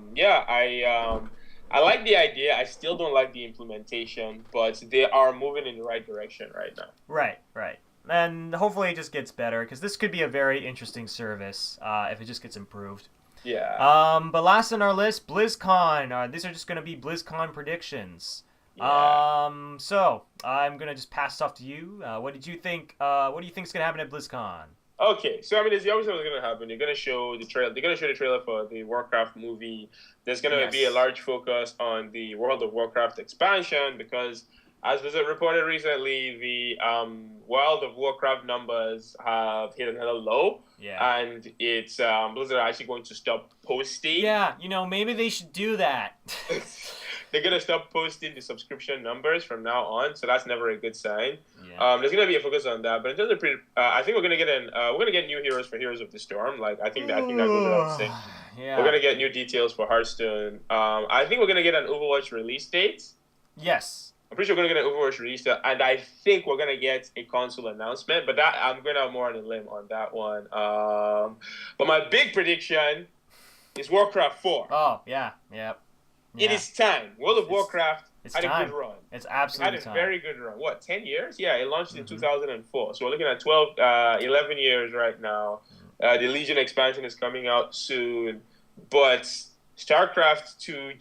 like the idea. I still don't like the implementation, but they are moving in the right direction right now. Right. And hopefully it just gets better, because this could be a very interesting service if it just gets improved. Yeah. But last on our list, BlizzCon. These are just going to be BlizzCon predictions. Yeah. So I'm going to just pass it off to you. What did you think? What do you think is going to happen at BlizzCon? Okay, so I mean, there's obviously what's going to happen. They're going to show the trailer. They're going to show the trailer for the Warcraft movie. There's going to be a large focus on the World of Warcraft expansion because, as was reported recently, the World of Warcraft numbers have hit another low. Yeah. And it's Blizzard are actually going to stop posting. Yeah, maybe they should do that. They're gonna stop posting the subscription numbers from now on, so that's never a good sign. Yeah. There's gonna be a focus on that, but in terms of I think we're gonna get new heroes for Heroes of the Storm. Like I think that goes without saying. Yeah. We're gonna get new details for Hearthstone. I think we're gonna get an Overwatch release date. Yes. I'm pretty sure we're gonna get an Overwatch release date, and I think we're gonna get a console announcement. But that I'm going out more on a limb on that one. But my big prediction is Warcraft 4. Oh yeah. Yep. Yeah. It is time. World of Warcraft had a good run. It's absolutely time. It had a very good run. What, 10 years? Yeah, it launched in 2004. So we're looking at 11 years right now. The Legion expansion is coming out soon. But StarCraft 2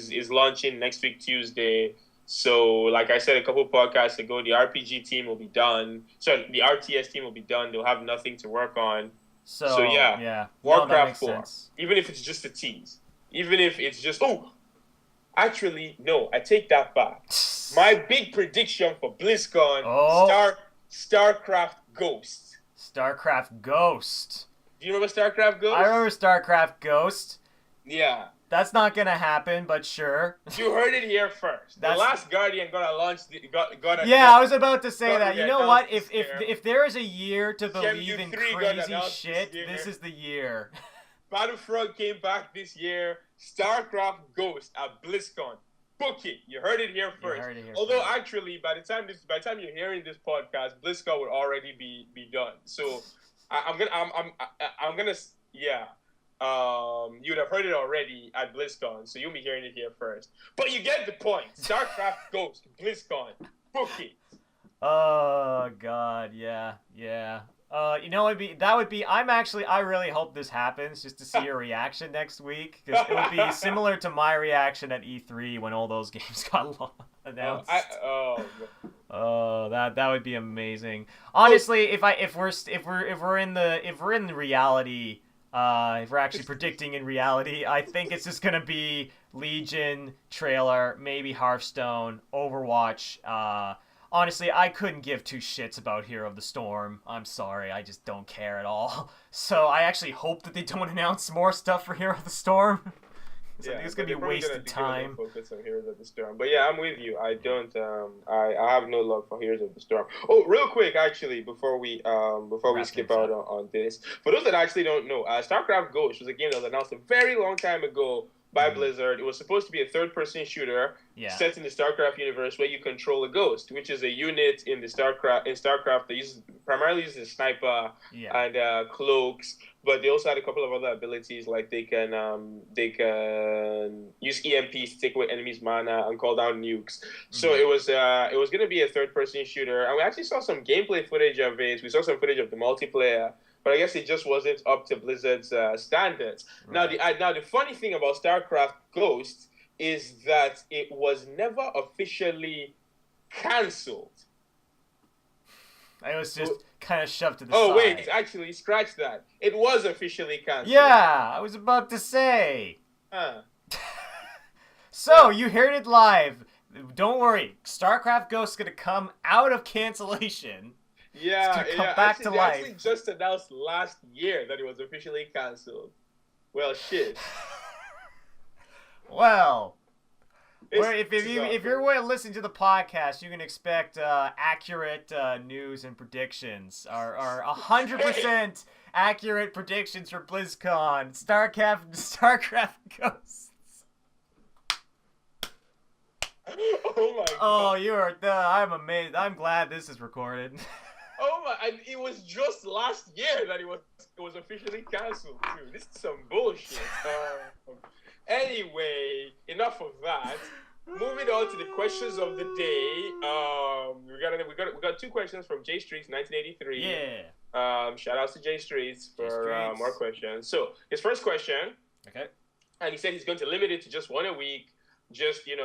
is launching next week, Tuesday. So, like I said a couple podcasts ago, the RPG team will be done. So, the RTS team will be done. They'll have nothing to work on. So yeah. Warcraft 4. Sense. Even if it's just a tease. Even if it's just, actually, no, I take that back. My big prediction for BlizzCon, StarCraft Ghost. StarCraft Ghost. Do you remember StarCraft Ghost? I remember StarCraft Ghost. Yeah. That's not going to happen, but sure. You heard it here first. The Last Guardian got I was about to say that. You know what? If there is a year to believe in crazy shit, this is the year. Battlefront came back this year. StarCraft Ghost at BlizzCon. Book it. You heard it here first. Although actually, by the time you're hearing this podcast, BlizzCon would already be done. So you'd have heard it already at BlizzCon, so you'll be hearing it here first. But you get the point. StarCraft Ghost, BlizzCon. Book it. Oh God, yeah. I really hope this happens just to see your reaction next week, because it would be similar to my reaction at E3 when all those games got announced. That would be amazing. Honestly, if we're in reality, if we're actually predicting in reality, I think it's just gonna be Legion trailer, maybe Hearthstone, Overwatch. Honestly, I couldn't give two shits about Hero of the Storm. I'm sorry, I just don't care at all. So I actually hope that they don't announce more stuff for Hero of the Storm. I think it's gonna be wasted time. Focus on Heroes of the Storm, but yeah, I'm with you. I don't. I have no love for Heroes of the Storm. Oh, real quick, actually, before we skip out on this, for those that actually don't know, StarCraft Ghost was a game that was announced a very long time ago by Blizzard. It was supposed to be a third-person shooter set in the StarCraft universe where you control a ghost, which is a unit in StarCraft that primarily uses a sniper and cloaks. But they also had a couple of other abilities, like they can use EMPs to take away enemies' mana and call down nukes. So it was going to be a third-person shooter, and we actually saw some gameplay footage of it. We saw some footage of the multiplayer. But I guess it just wasn't up to Blizzard's standards. Right. Now the funny thing about StarCraft Ghost is that it was never officially cancelled. It was just kind of shoved to the Oh side. wait, actually, scratch that. It was officially canceled. Yeah, I was about to say. Huh. So, you heard it live. Don't worry, StarCraft Ghost is going to come out of cancellation. Yeah, It's gonna come back to they life. actually just announced last year that it was officially canceled. Well, shit. Well, This is if you're awful. listening to the podcast, you can expect accurate news and predictions. Our 100% accurate predictions for BlizzCon. StarCraft Ghosts. Oh my god. Oh, you are. I'm amazed. I'm glad this is recorded. Oh my! And it was just last year that it was officially canceled too. This is some bullshit. Anyway, enough of that. Moving on to the questions of the day. We got two questions from J Streets 1983. Yeah. Shout outs to J Streets for Streets. more questions. So his first question, Okay. and he said he's going to limit it to just one a week, just in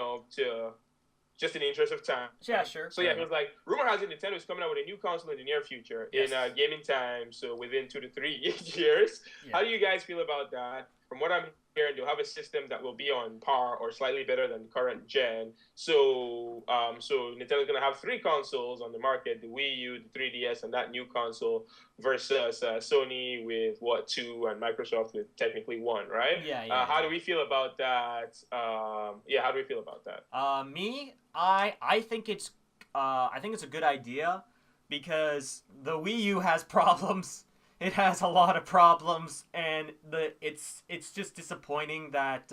the interest of time. Yeah, sure. So yeah, he was like, rumor has it Nintendo is coming out with a new console in the near future in gaming time, so within 2 to 3 years. Yeah. How do you guys feel about that? From what I'm hearing, they'll have a system that will be on par or slightly better than the current gen. So Nintendo's gonna have 3 consoles on the market: the Wii U, the 3DS, and that new console, versus Sony with 2 and Microsoft with technically 1, right? Yeah. How do we feel about that? How do we feel about that? I think it's a good idea because the Wii U has problems. It has a lot of problems, and it's just disappointing that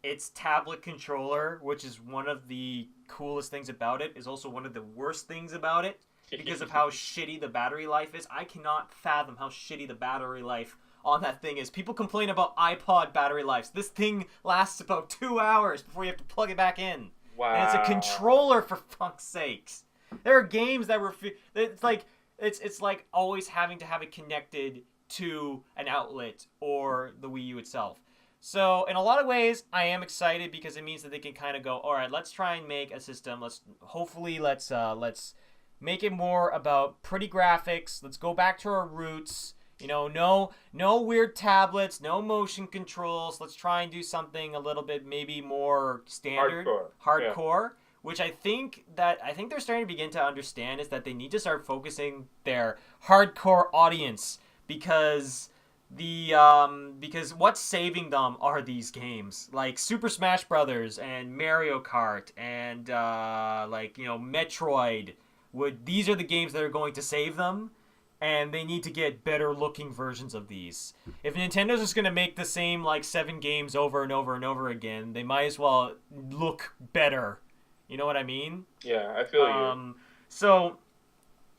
its tablet controller, which is one of the coolest things about it, is also one of the worst things about it because of how shitty the battery life is. I cannot fathom how shitty the battery life on that thing is. People complain about iPod battery lives. This thing lasts about 2 hours before you have to plug it back in. Wow. And it's a controller, for fuck's sakes. There are games that were... It's like always having to have it connected to an outlet or the Wii U itself. So in a lot of ways, I am excited because it means that they can kind of go, all right, let's try and make a system. Let's make it more about pretty graphics. Let's go back to our roots. You know, no weird tablets, no motion controls. Let's try and do something a little bit maybe more standard, hardcore. Yeah. Which I think they're starting to begin to understand is that they need to start focusing their hardcore audience because because what's saving them are these games like Super Smash Brothers and Mario Kart and Metroid. These are the games that are going to save them, and they need to get better looking versions of these. If Nintendo's just going to make the same 7 games over and over and over again, they might as well look better. You know what I mean? Yeah, I feel you. So,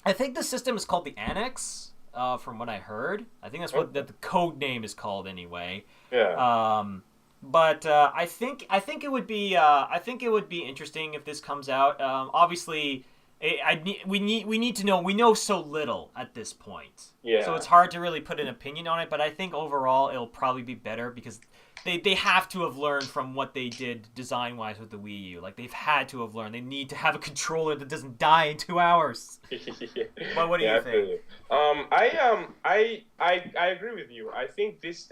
I think the system is called the Annex, from what I heard. I think that's what the code name is called anyway. Yeah. But I think it would be interesting if this comes out. Obviously, we need to know. We know so little at this point. Yeah. So it's hard to really put an opinion on it. But I think overall it'll probably be better because they have to have learned from what they did design-wise with the Wii U. Like, they've had to have learned. They need to have a controller that doesn't die in 2 hours. But what do you think? I agree with you. I think this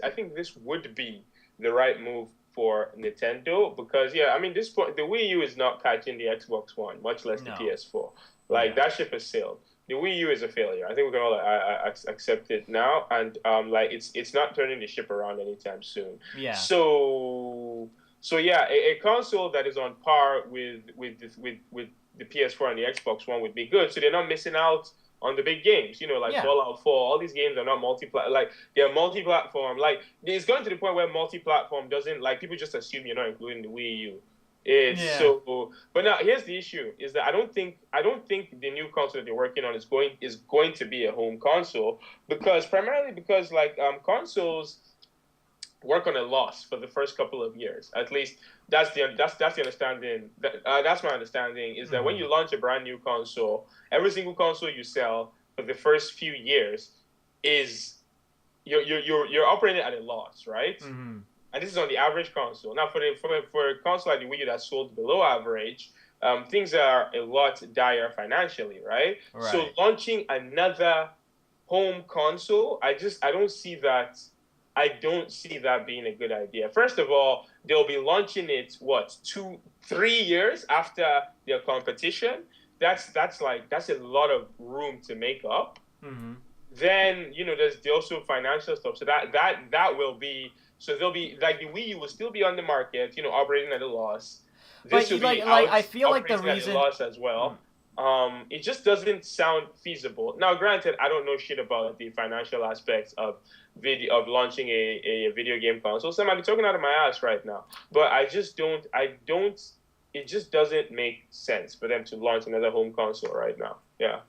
would be the right move for Nintendo because, this point, the Wii U is not catching the Xbox One, much less the PS4. That ship has sailed. The Wii U is a failure. I think we can all accept it now, and it's not turning the ship around anytime soon. Yeah. So a console that is on par with the PS4 and the Xbox One would be good. So they're not missing out on the big games. Fallout 4. All these games are not they're multi-platform. It's going to the point where multi-platform doesn't people just assume you're not including the Wii U. But now here's the issue: is that I don't think the new console that they're working on is going to be a home console primarily because consoles work on a loss for the first couple of years. At least that's the understanding. That's my understanding is that when you launch a brand new console, every single console you sell for the first few years is you're operating at a loss, right? Mm-hmm. And this is on the average console. Now, for a console like the Wii U that's sold below average, things are a lot dire financially, right? So Right. launching another home console, I don't see that. I don't see that being a good idea. First of all, they'll be launching it what 3 years after their competition. That's a lot of room to make up. Mm-hmm. Then there's also financial stuff. So that will be, so they'll be like the Wii U will still be on the market, operating at a loss. But This will you be like out I feel like the operating at a reason. loss as Mm, well. It just doesn't sound feasible. Now, granted, I don't know shit about the financial aspects of launching a video game console. So I might be talking out of my ass right now, but I don't. It just doesn't make sense for them to launch another home console right now. Yeah.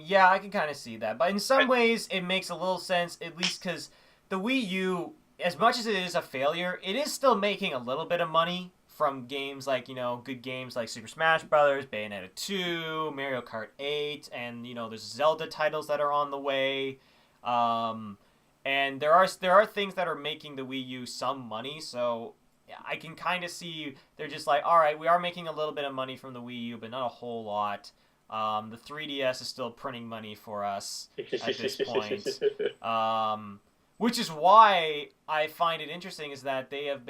yeah, I can kind of see that, but in some ways, it makes a little sense, at least because the Wii U, as much as it is a failure, it is still making a little bit of money from games like good games like Super Smash Brothers, Bayonetta 2, Mario Kart 8, and there's Zelda titles that are on the way. Um, and there are things that are making the Wii U some money, so yeah, I can kind of see they're just like, all right, we are making a little bit of money from the Wii U, but not a whole lot. The 3DS is still printing money for us at this point, which is why I find it interesting is that they have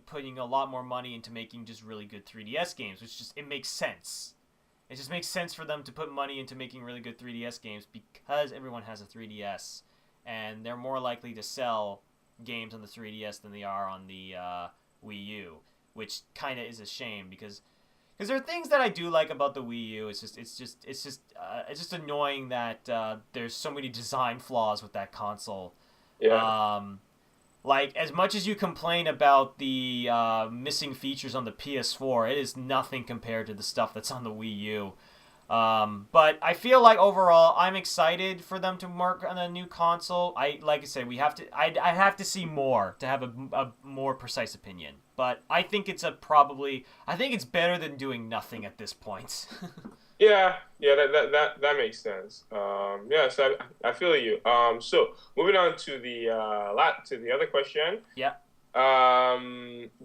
putting a lot more money into making just really good 3DS games, which just it makes sense. It just makes sense for them to put money into making really good 3DS games because everyone has a 3DS, and they're more likely to sell games on the 3DS than they are on the Wii U, which kind of is a shame because there are things that I do like about the Wii U. It's just annoying that there's so many design flaws with that console. Yeah. Like as much as you complain about the missing features on the PS4, it is nothing compared to the stuff that's on the Wii U. But I feel like overall, I'm excited for them to work on a new console. Like I said, we have to. I have to see more to have a more precise opinion. But I think it's I think it's better than doing nothing at this point. Yeah, yeah, that makes sense. Yeah, so I feel you. So moving on to the other question. Yeah.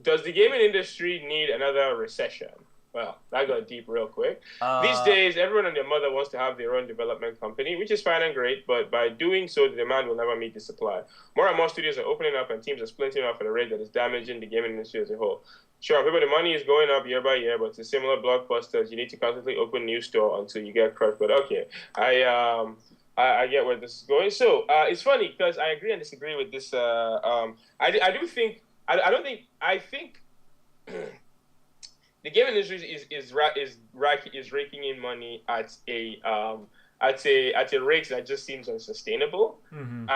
Does the gaming industry need another recession? Well, that got deep real quick. These Uh. days, everyone and their mother wants to have their own development company, which is fine and great, but by doing so, the demand will never meet the supply. More and more studios are opening up, and teams are splintering off at a rate that is damaging the gaming industry as a whole. Sure, people, the money is going up year by year, but to similar blockbusters, you need to constantly open new store until you get crushed. But okay, I get where this is going. So it's funny because I agree and disagree with this. I do think I don't think I think the gaming industry is raking in money at a rate that just seems unsustainable, Mm-hmm.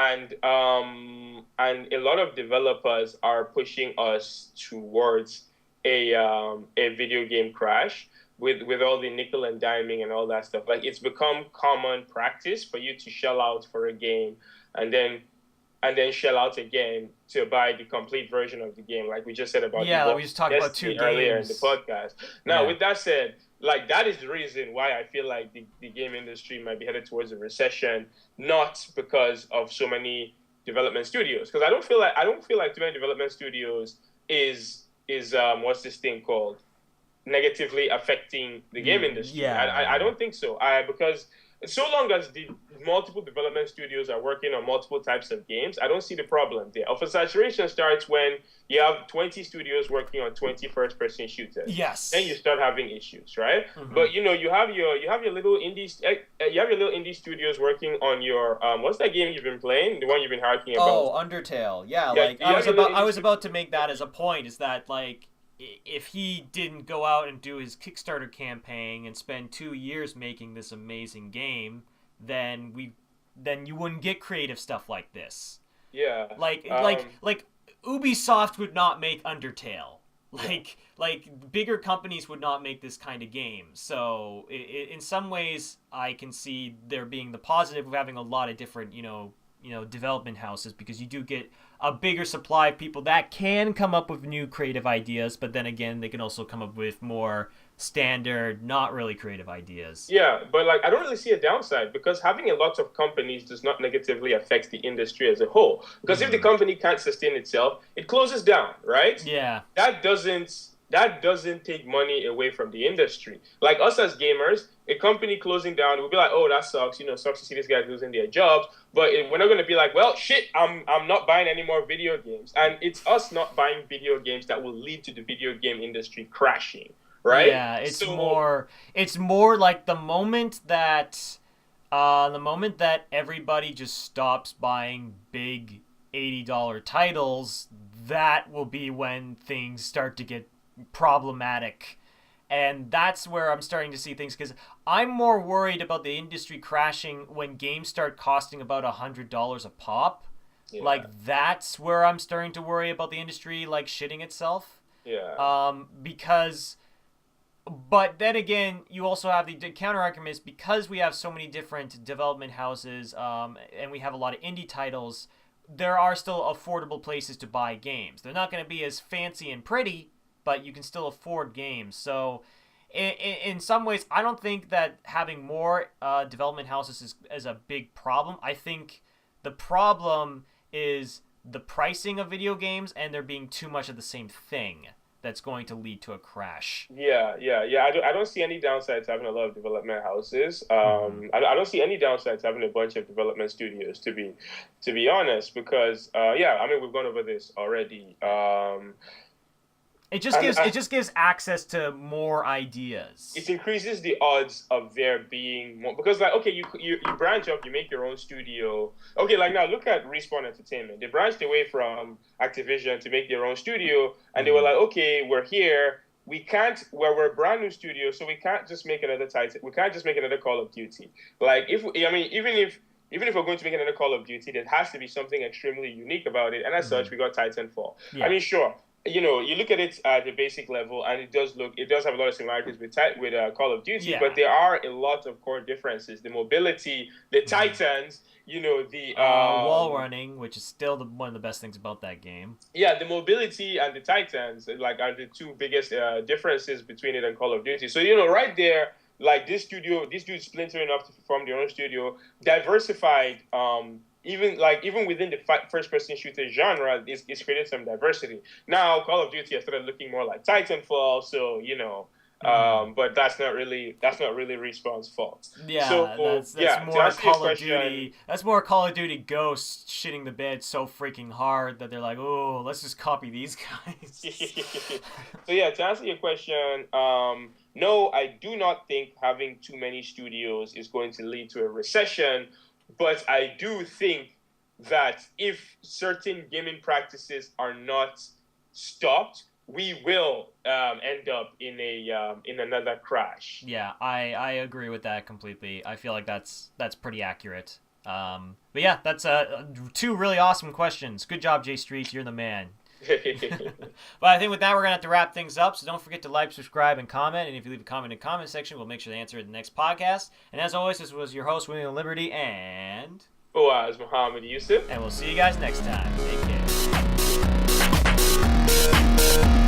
and a lot of developers are pushing us towards a video game crash with all the nickel and diming and all that stuff. Like it's become common practice for you to shell out for a game and then shell out again to buy the complete version of the game, like we just said about Yeah, like we just talked about two earlier in the games. podcast. Now, Yeah. with that said, like that is the reason why I feel like the game industry might be headed towards a recession, not because of so many development studios. Because I don't feel like too many development studios is what's this thing called, negatively affecting the game industry. Yeah. I don't think so. Because so long as the multiple development studios are working on multiple types of games, I don't see the problem there. Oversaturation starts when you have 20 studios working on 20 first-person shooters. Yes. Then you start having issues, right? Mhm. But you have your little indie studios working on your what's that game you've been playing? The one you've been harking about? Oh, Undertale. Yeah, Yeah, like you have your I was little about to make that as a point is that like if he didn't go out and do his Kickstarter campaign and spend 2 years making this amazing game, then you wouldn't get creative stuff like this. Yeah. Like Ubisoft would not make Undertale. Like bigger companies would not make this kind of game. So in some ways, I can see there being the positive of having a lot of different development houses, because you do get a bigger supply of people that can come up with new creative ideas, but then again, they can also come up with more standard, not really creative ideas. Yeah, but like I don't really see a downside, because having a lot of companies does not negatively affect the industry as a whole. Because if the company can't sustain itself, it closes down, right? Yeah. That doesn't that doesn't take money away from the industry. Like us as gamers, a company closing down, we'll be like, oh, that sucks. Sucks to see these guys losing their jobs. But we're not going to be like, well, shit, I'm not buying any more video games. And it's us not buying video games that will lead to the video game industry crashing, right? Yeah, it's more like the moment that everybody just stops buying big $80 titles, that will be when things start to get problematic. And that's where I'm starting to see things, because I'm more worried about the industry crashing when games start costing about $100 a pop. Yeah. Like, that's where I'm starting to worry about the industry, like, shitting itself. Yeah. But then again, you also have the counter argument is because we have so many different development houses, and we have a lot of indie titles, there are still affordable places to buy games. They're not going to be as fancy and pretty, but you can still afford games. So in some ways, I don't think that having more development houses is a big problem. I think the problem is the pricing of video games and there being too much of the same thing that's going to lead to a crash. Yeah. I don't see any downsides to having a lot of development houses. I don't see any downsides to having a bunch of development studios, to be honest, because we've gone over this already. It just gives access to more ideas. It increases the odds of there being more, because like, okay, you branch up, you make your own studio. Okay, like now look at Respawn Entertainment. They branched away from Activision to make their own studio, and they were like, okay, we're here. We're a brand new studio, so we can't just make another Titan. We can't just make another Call of Duty. Like even if we're going to make another Call of Duty, there has to be something extremely unique about it. And as such, we got Titanfall. Yeah. I mean, sure. You look at it at the basic level, and it does have a lot of similarities with Call of Duty, but there are a lot of core differences. The mobility, the Titans, the wall running, which is still one of the best things about that game. Yeah, the mobility and the Titans are the two biggest differences between it and Call of Duty. So right there, like this dude splintering off to form their own studio, diversified. Even within the first-person shooter genre, it's created some diversity. Now, Call of Duty has started looking more like Titanfall, so but that's not really Respawn's fault. Yeah, so, that's more Call of Duty. That's more Call of Duty Ghosts shitting the bed so freaking hard that they're like, oh, let's just copy these guys. So yeah, to answer your question, no, I do not think having too many studios is going to lead to a recession. But I do think that if certain gaming practices are not stopped, we will end up in another crash. Yeah, I agree with that completely. I feel like that's pretty accurate. But yeah, that's two really awesome questions. Good job, J Street. You're the man. But I think with that, we're going to have to wrap things up. So don't forget to like, subscribe, and comment. And if you leave a comment in the comment section, we'll make sure to answer it in the next podcast. And as always, this was your host, William Liberty, and... Boaz Muhammad Yusuf. And we'll see you guys next time. Take care.